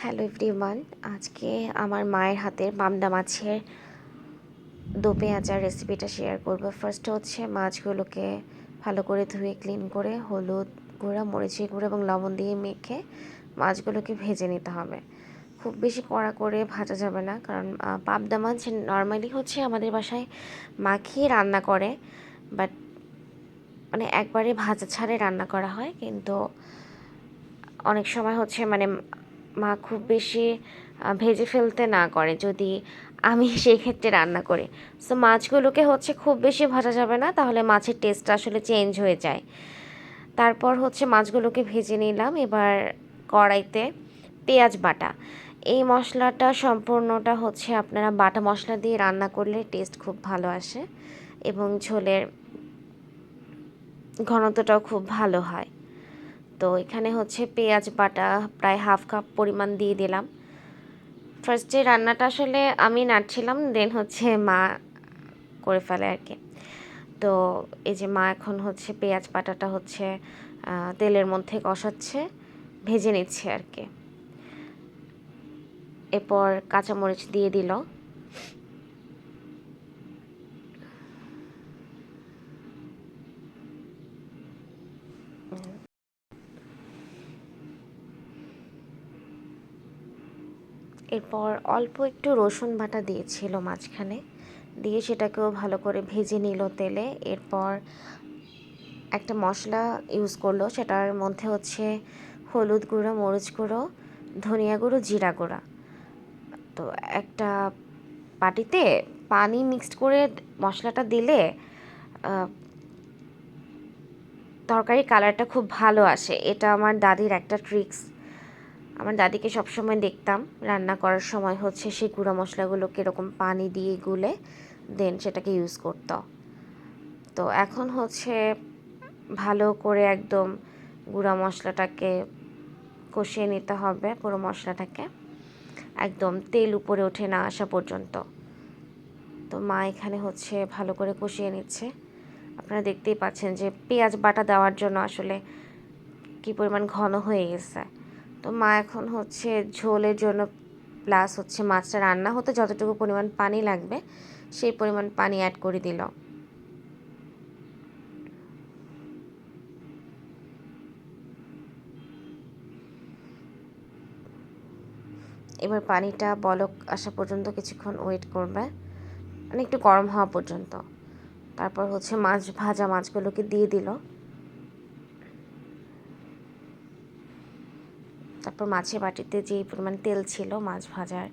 Hello everyone, আজকে আমার মায়ের হাতের পাবদা মাছের দো পেঁয়াজার রেসিপিটা শেয়ার করব। ফার্স্ট হচ্ছে মাছগুলোকে ভালো করে ধুয়ে ক্লিন করে হলুদ গুঁড়া, মরিচের গুঁড়া এবং লবণ দিয়ে মেখে মাছগুলোকে ভেজে নিতে হবে। খুব বেশি কড়া করে ভাজা যাবে না, কারণ পাবদা মাছ নর্মালি হচ্ছে আমাদের বাসায় মাখিয়ে রান্না করে, বাট মানে একবারে ভাজা ছাড়ে রান্না করা হয়। কিন্তু অনেক সময় হচ্ছে মানে মা খুব বেশি ভেজে ফেলতে না করে যদি আমি সেই ক্ষেত্রে রান্না করি। সো মাছগুলোকে হচ্ছে খুব বেশি ভাজা যাবে না, তাহলে মাছের টেস্টটা আসলে চেঞ্জ হয়ে যায়। তারপর হচ্ছে মাছগুলোকে ভেজে নিলাম। এবার কড়াইতে পেঁয়াজ বাটা, এই মশলাটা সম্পূর্ণটা হচ্ছে আপনারা বাটা মশলা দিয়ে রান্না করলে টেস্ট খুব ভালো আসে এবং ঝোলের ঘনত্বটাও খুব ভালো হয়। তো এখানে হচ্ছে পেঁয়াজ বাটা প্রায় হাফ কাপ পরিমাণ দিয়ে দিলাম। ফার্স্টে রান্নাটা আসলে আমি নাড়ছিলাম, দেন হচ্ছে মা করে ফেলে আর কি। তো এই যে মা এখন হচ্ছে পেঁয়াজ বাটাটা হচ্ছে তেলের মধ্যে কষাচ্ছে, ভেজে নিচ্ছে আর কি। এরপর কাঁচামরিচ দিয়ে দিল। এরপর অল্প একটু রসুন বাটা দিয়েছিল মাঝখানে, দিয়ে সেটাকেও ভালো করে ভেজে নিল তেলে। এরপর একটা মশলা ইউজ করলো, সেটার মধ্যে হচ্ছে হলুদ গুঁড়ো, মরিচ গুঁড়ো, ধনিয়া গুঁড়ো, জিরা গুঁড়া। তো একটা বাটিতে পানি মিক্সড করে মশলাটা দিলে তরকারি কালারটা খুব ভালো আসে। এটা আমার দাদির একটা ট্রিক্স। আমার দাদিকে সবসময় দেখতাম রান্না করার সময় হচ্ছে সেই গুঁড়া মশলাগুলোকে এরকম পানি দিয়ে গুলে দেন সেটাকে ইউজ করতো। তো এখন হচ্ছে ভালো করে একদম গুঁড়া মশলাটাকে কষিয়ে নিতে হবে, পুরো মশলাটাকে একদম তেল উপরে ওঠে না আসা পর্যন্ত। তো মা এখানে হচ্ছে ভালো করে কষিয়ে নিচ্ছে। আপনারা দেখতেই পাচ্ছেন যে পেঁয়াজ বাটা দেওয়ার জন্য আসলে কী পরিমাণ ঘন হয়ে গেছে। তো মা এখন হচ্ছে ঝোলের জন্য প্লাস হচ্ছে মাছটা রান্না হতে যতটুকু পরিমাণ পানি লাগবে সেই পরিমাণ পানি অ্যাড করে দিল। এবার পানিটা বলক আসা পর্যন্ত কিছুক্ষণ ওয়েট করবে, মানে একটু গরম হওয়া পর্যন্ত। তারপর হচ্ছে মাছ ভাজা মাছগুলোকে দিয়ে দিল। তারপর মাছের বাটিতে যেই পরিমাণ তেল ছিল মাছ ভাজার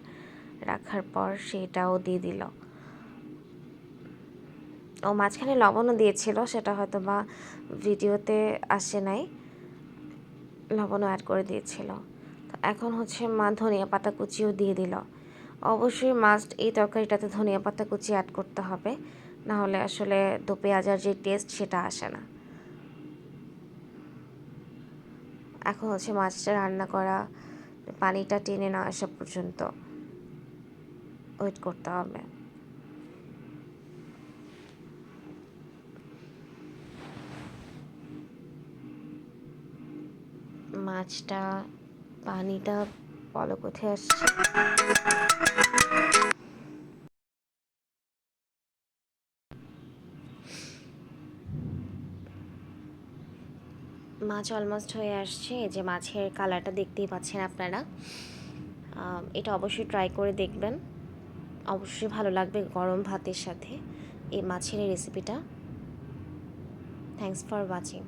রাখার পর সেটাও দিয়ে দিল। ও মাঝখানে লবণও দিয়েছিল, সেটা হয়তো বা ভিডিওতে আসে নাই, লবণও অ্যাড করে দিয়েছিল। তো এখন হচ্ছে মা ধনিয়া পাতা কুচিও দিয়ে দিল। অবশ্যই মাস্ট এই তরকারিটাতে ধনিয়া পাতা কুচি অ্যাড করতে হবে, না হলে আসলে দো পেঁয়াজার যে টেস্ট সেটা আসে না। এখন হচ্ছে মাছটা রান্না করা পানিটা টেনে না আসা পর্যন্ত ওয়েট করতে হবে। মাছটা পানিটা বলক উঠে আসছে। মাছ অলমোস্ট হয়ে আসছে। এই যে মাছের কালারটা দেখতেই পাচ্ছেন আপনারা। এটা অবশ্যই ট্রাই করে দেখবেন, অবশ্যই ভালো লাগবে গরম ভাতের সাথে এই মাছের এই রেসিপিটা। Thanks for watching.